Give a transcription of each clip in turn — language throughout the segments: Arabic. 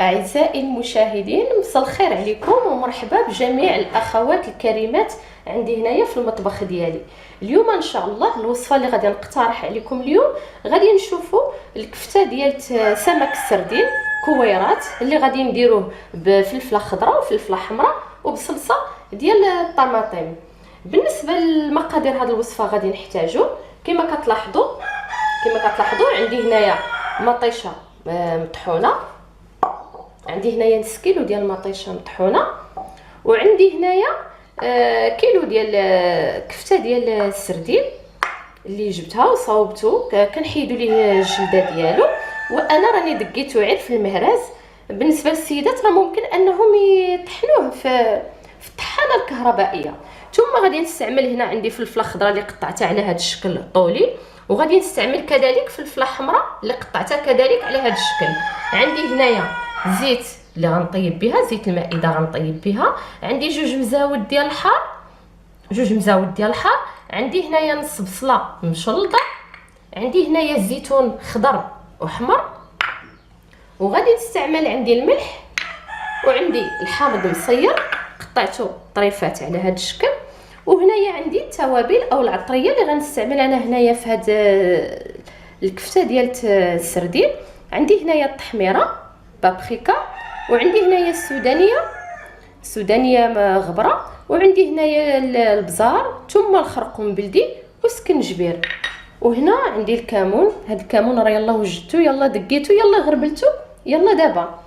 أعزائي المشاهدين، مساء الخير عليكم ومرحبا بجميع الأخوات الكريمات عندي هنايا في المطبخ ديالي. اليوم إن شاء الله الوصفة اللي غادي نقترح عليكم اليوم غادي نشوفوا الكفتة ديال سمك السردين كويرات اللي غادي نديروه بفلفله خضراء وفلفله حمراء وبصلصه ديال الطماطم. بالنسبه للمقادير هذه الوصفه غادي نحتاجو كما كتلاحظوا عندي هنايا مطيشه مطحونه، عندي هنايا نص كيلو ديال المطيشه مطحونه، وعندي هنايا كيلو ديال كفته ديال السردين اللي جبتها وصاوبته كنحيدوا ليه الجلده ديالو، وانا راني دقيته عير في المهراز. بالنسبه للسيدات راه ممكن انهم يطحنوه في الطحانه الكهربائيه. ثم غادي نستعمل هنا عندي فلفله خضراء اللي قطعتها على هذا الشكل طولي، وغادي نستعمل كذلك فلفله حمراء اللي قطعتها كذلك على هذا الشكل. عندي هنايا زيت اللي غنطيب بها، زيت المائده غنطيب بها. عندي جوج مزاود ديال الحار، عندي هنايا نص بصله مشلضه، عندي هنايا الزيتون خضر وحمر، وغادي نستعمل عندي الملح، وعندي الحامض مصير قطعته طريفات على هذا الشكل، وهنايا عندي التوابل او العطريه اللي غنستعمل انا هنايا في هذا الكفته ديال السردين. عندي هنايا التحميره بابريكا، وعندي هنايا السودانيه غبره، وعندي هنايا البزار ثم الخرقوم بلدي وسكنجبير، وهنا عندي الكمون. هذا الكمون راه يلا وجدتو، يلا دقيتو، يلا غربلتو، يلا دابا.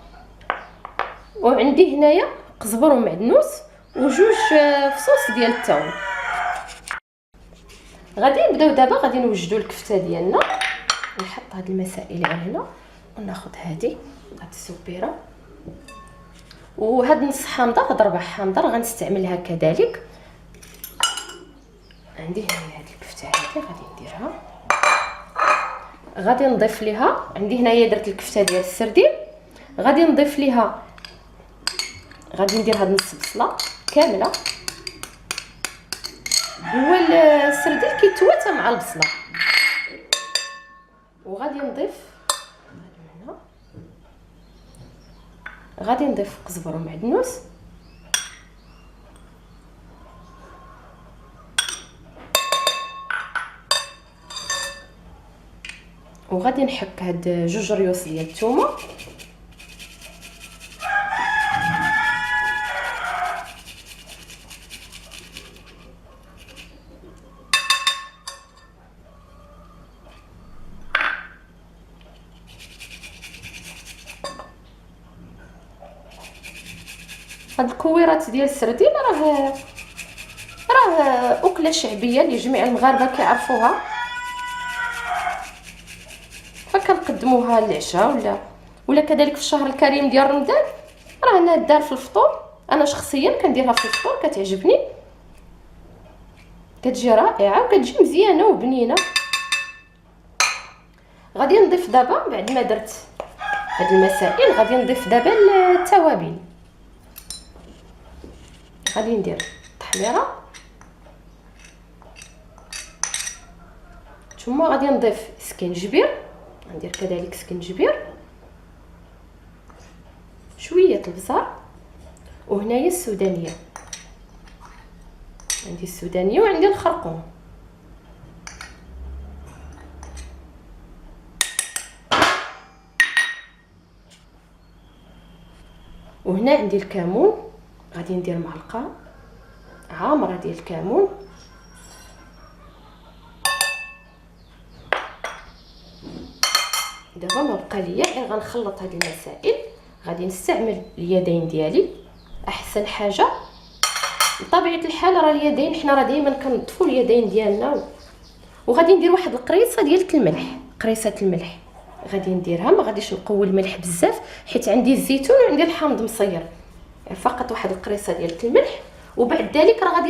وعندي هنايا قزبر ومعدنوس وجوج فصوص ديال الثوم. غادي نبداو دابا، غادي نوجدوا الكفته ديالنا. نحط هاد المسائل على هنا وناخذ هاد السبيره، وهاد نص حامضه، هاد ربع حامضه غنستعملها كذلك. عندي هنا هاد الكفته هادي غادي نديرها، غادي نضيف ليها، عندي هنايا درت الكفته ديال السردين، غادي نضيف ليها، غادي ندير هاد نص بصله كامله. هو السردين كيتواتى مع البصله. وغادي نضيف هنا، غادي نضيف قزبر ومعدنوس، وغادي نحك هاد جوج ريوس ديال الثومه، هاد الكويرات ديال السردين راه اكله شعبيه اللي جميع المغاربه كيعرفوها، فكنقدموها للعشاء ولا كذلك في الشهر الكريم ديال رمضان. راه انا دار في الفطور، انا شخصيا كنديرها في الفطور، كتعجبني، كتجي رائعه وكتجي مزيانه وبنينه. غادي نضيف دابا بعد ما درت هاد المسائل، غادي نضيف دابا التوابل. غادي ندير التحميره، ثم غادي نضيف سكنجبير، ندير كذلك سكنجبير، شويه البزار، وهنايا السودانيه، عندي السودانيه وعندي الخرقوم، وهنا عندي الكمون، غادي ندير معلقه عامره ديال الكمون، دابا ما بقى ليا غير غنخلط هاد المسائل. غادي نستعمل اليدين ديالي، احسن حاجه بطبيعه الحال راه اليدين، حنا راه دائما كنظفوا اليدين ديالنا. وغادي ندير واحد القريصه ديال الملح، قريصه الملح غادي نديرها، ما غاديش نقوي الملح بزاف حيت عندي الزيتون وعندي الحامض مصير، فقط واحد القريصه ديال الملح. وبعد ذلك راه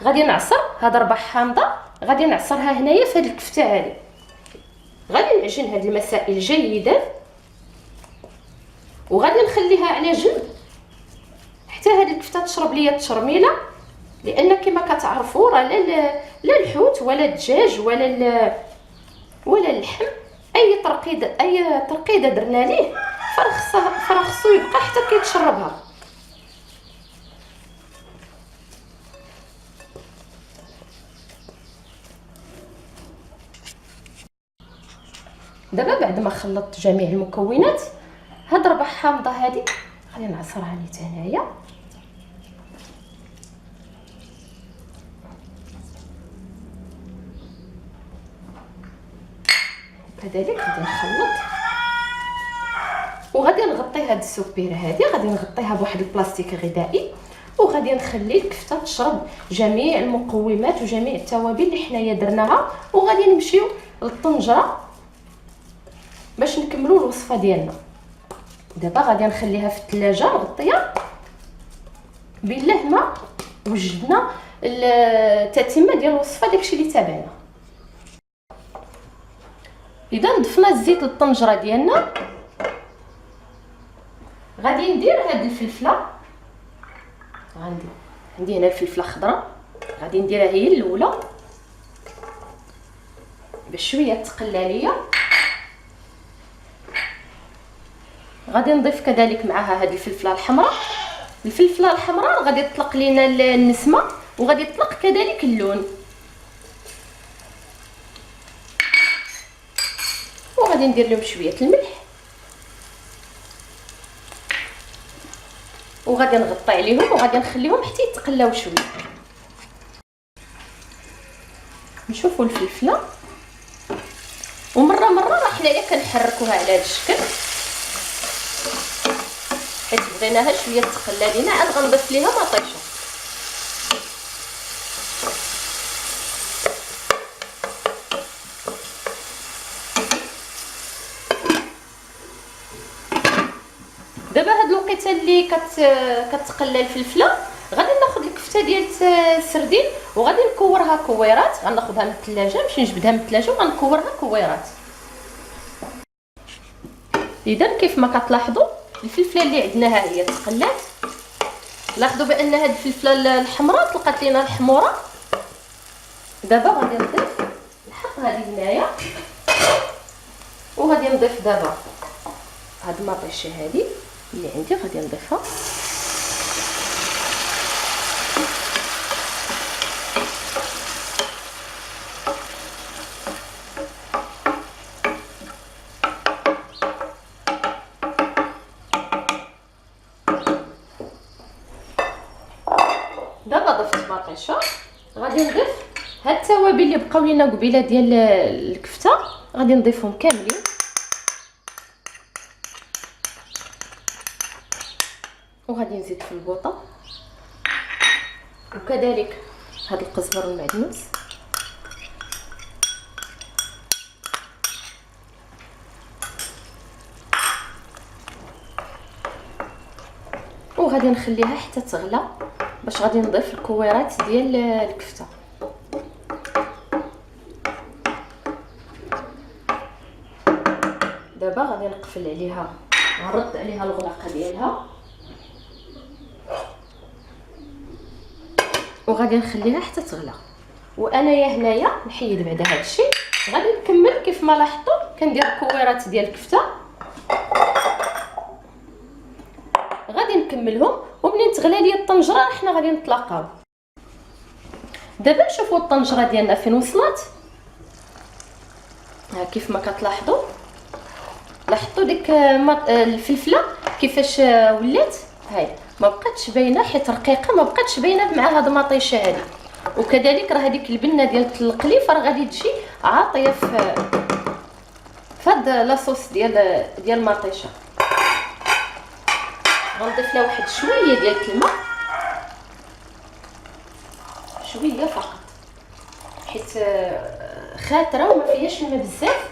غادي نعصر هاد ربع حامضه، غادي نعصرها هنايا في هاد الكفته هذه. غادي نعجن هاد المسائل جيدا، وغادي نخليها على جنب حتى هاد الكفته تشرب ليا التشرميله، لان كما كتعرفوا راه لا الحوت ولا الدجاج ولا اللحم اي ترقيده درنا ليه فرا خصو يبقى حتى كيتشربها. دابا بعد ما خلطت جميع المكونات، هاد ربع حامضه هادي غادي نعصرها نيت هنايا. كذلك غادي نخلط وغادي نغطي هاد السوبيره هادي، غادي نغطيها بواحد البلاستيك غذائي، وغادي نخلي الكفته تشرب جميع المقومات وجميع التوابل اللي حنايا درناها، وغادي نمشيو للطنجره باش نكملوا الوصفه ديالنا. دابا غادي نخليها في الثلاجه مغطيه. بالله ما وجدنا التتمه ديال الوصفه داكشي اللي تابعنا. اذا ضفنا الزيت للطنجره ديالنا، غادي ندير هاد الفلفله. عندي هنا الفلفله خضراء، غادي نديرها هي الاولى باش شويه تقلى ليا. غادي نضيف كذلك معها هذه الفلفله الحمراء. الفلفله الحمراء غادي تطلق لينا النسمه وغادي تطلق كذلك اللون. وغادي ندير لهم شويه الملح، وغادي نغطي عليهم وغادي نخليهم حتى يتقلاو شويه. نشوفوا الفلفله، ومره راه حنايا كنحركوها على هذا الشكل حيت بغيناها شويه تقلى لينا. عاد غنضيف ليها مطيشه. دابا هاد الوقيته اللي كتقلى الفلفله، غادي ناخذ الكفته ديال السردين وغادي نكورها كويرات. غناخذها من الثلاجه، نمشي نجبدها من الثلاجه وغنكورها كويرات. اذا كيف ما كتلاحظوا الفلفله اللي عندناها هي تقلات. لاحظوا بان هاد الفلفله الحمراء طلقت لينا الحموره. دابا غادي نضيف نحط هذه هنايا، وغادي نضيف دابا هاد المطيشه هذه اللي عندي غادي نضيفها. دابا ضفت مطيشه، غادي نضيف هاد التوابل اللي بقاو لينا قبيله ديال الكفته، غادي نضيفهم كاملين. وغادي نزيد في البوطه، وكذلك هاد القزبر والمعدنوس. وغادي نخليها حتى تغلى باش غادي نضيف الكويرات ديال الكفته. دابا غادي نقفل عليها، نرد عليها الغلاقه ديالها، وغادي نخليها حتى تغلى. وانايا هنايا نحيد بعدا هذا الشيء. غادي نكمل كيف ما لاحظتوا كندير الكويرات ديال الكفته، غادي نكملهم. ومنين تغلى لي الطنجره حنا غادي نتلاقاو. دابا نشوفوا الطنجره ديالنا فين وصلت. ها كيف ما كتلاحظوا، لاحظتوا ديك الفلفله كيفاش ولات. هاي ما بقاتش باينه حيت رقيقه، ما بقاتش باينه مع هاد المطيشه هذه. وكذلك راه هذيك البنه ديال القليف راه غادي تجي عاطيه في هاد لاصوص ديال المطيشه. غنضيف لها واحد شويه ديال الماء، شويه فقط، حيت خاطره وما فيهاش الماء بزاف.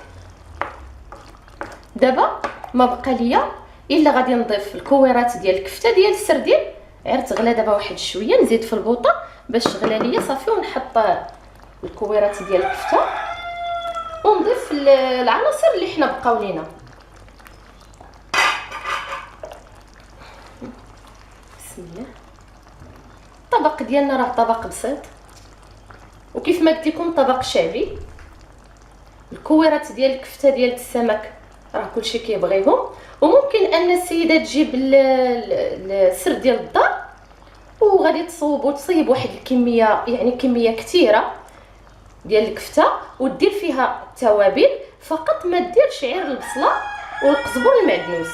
دابا ما بقى ليا الا غادي نضيف الكويرات ديال الكفته ديال السردين. غير تغلى دابا واحد شويه، نزيد في البوطه باش تغلى ليا صافي، ونحط الكويرات ديال الكفته ونضيف العناصر اللي حنا بقاو لينا. بسم الله. الطبق ديالنا راه طبق بسيط، وكيف ما قلت لكم طبق شعبي. الكويرات ديال الكفته ديال السمك راه كلشي كيبغيهم. وممكن ان السيده تجيب السر ديال الدار وغادي تصيب واحد الكميه، يعني كميه كثيره ديال الكفته، ودير فيها التوابل فقط، ما ديرش غير البصله والقزبر والمعدنوس،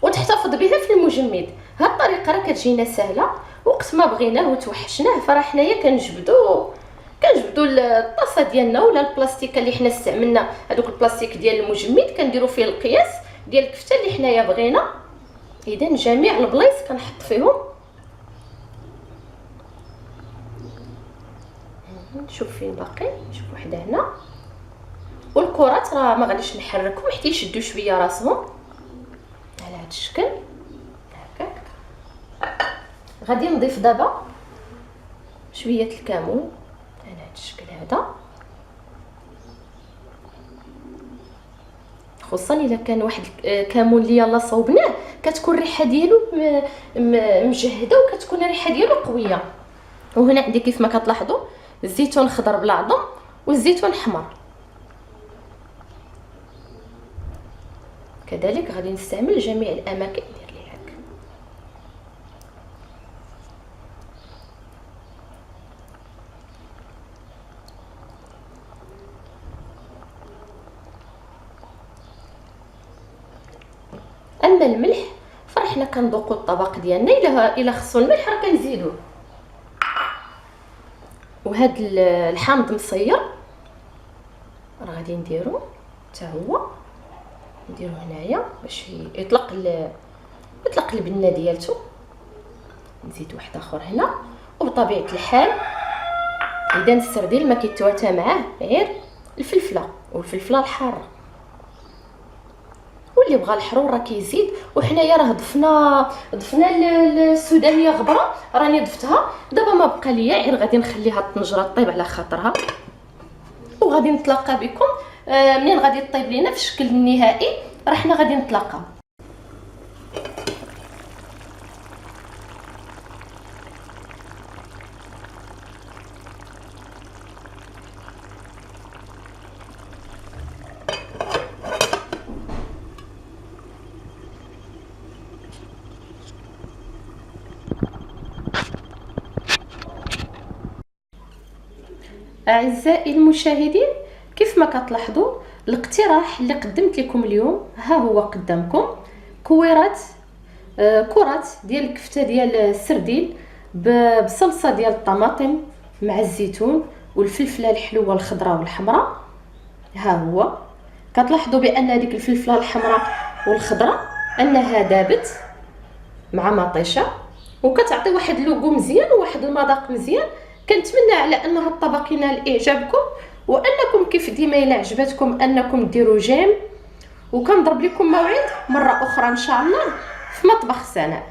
وتحتفظ بها في المجمد. هاد الطريقه راه كتجينا سهله، وقت ما بغيناه وتوحشناه فراه حنايا كنجبدوا الطاسه ديالنا ولا البلاستيكه اللي حنا استعملنا، هذوك البلاستيك ديال المجمد كنديروا فيه القياس ديال الكفته اللي حنايا بغينا. اذا جميع البلايص كنحط فيهم. نشوف فين باقي، نشوف وحده هنا. والكرات راه ما غاديش نحركهم حتى يشدوا شويه راسهم على هذا الشكل هكاك. غادي نضيف دابا شويه الكمون على هذا الشكل هذا، خصوصا الا كان واحد كمون اللي يلا صوبناه كتكون الريحه ديالو مجهده وكتكون الريحه ديالو قويه. وهنا عندي كيف ما كتلاحظوا الزيتون خضر بلا عظم والزيتون احمر. كذلك غادي نستعمل جميع الاماكن ندير ليه هكا. اما الملح فرحنا كنذوقوا الطبق ديالنا، الا خصو الملح راه كنزيدوه. وهاد الحامض مصير راه غادي نديرو حتى هو، نديرو هنايا باش يطلق البنه ديالته. نزيد واحد اخر هنا. وبطبيعه الحال اذا السردين ما كيتواتى معاه غير الفلفله والفلفله الحاره، واللي بغى الحرور راه كيزيد. وحنايا راه ضفنا السودانيه غبره، راني ضفتها. دابا ما بقى ليا غير غادي نخليها الطنجره طيب على خاطرها، وغادي نتلاقى بكم منين غادي طيب لينا في الشكل النهائي. راه حنا غادي نتلاقاو. اعزائي المشاهدين، كيف ما كتلاحظوا الاقتراح اللي قدمت لكم اليوم ها هو قدامكم. كرات ديال الكفته ديال السردين بصلصه ديال الطماطم مع الزيتون والفلفله الحلوه الخضراء والحمراء. ها هو كتلاحظوا بان ديك الفلفله الحمراء والخضراء انها دابت مع مطيشه، وكتعطي واحد اللوغو مزيان وواحد المذاق مزيان. كنتمنى على ان هذا الطبق ينال اعجابكم، وانكم كيف ديما الى عجبتكم انكم ديروا جيم. وكنضرب لكم موعد مره اخرى ان شاء الله في مطبخ سناء.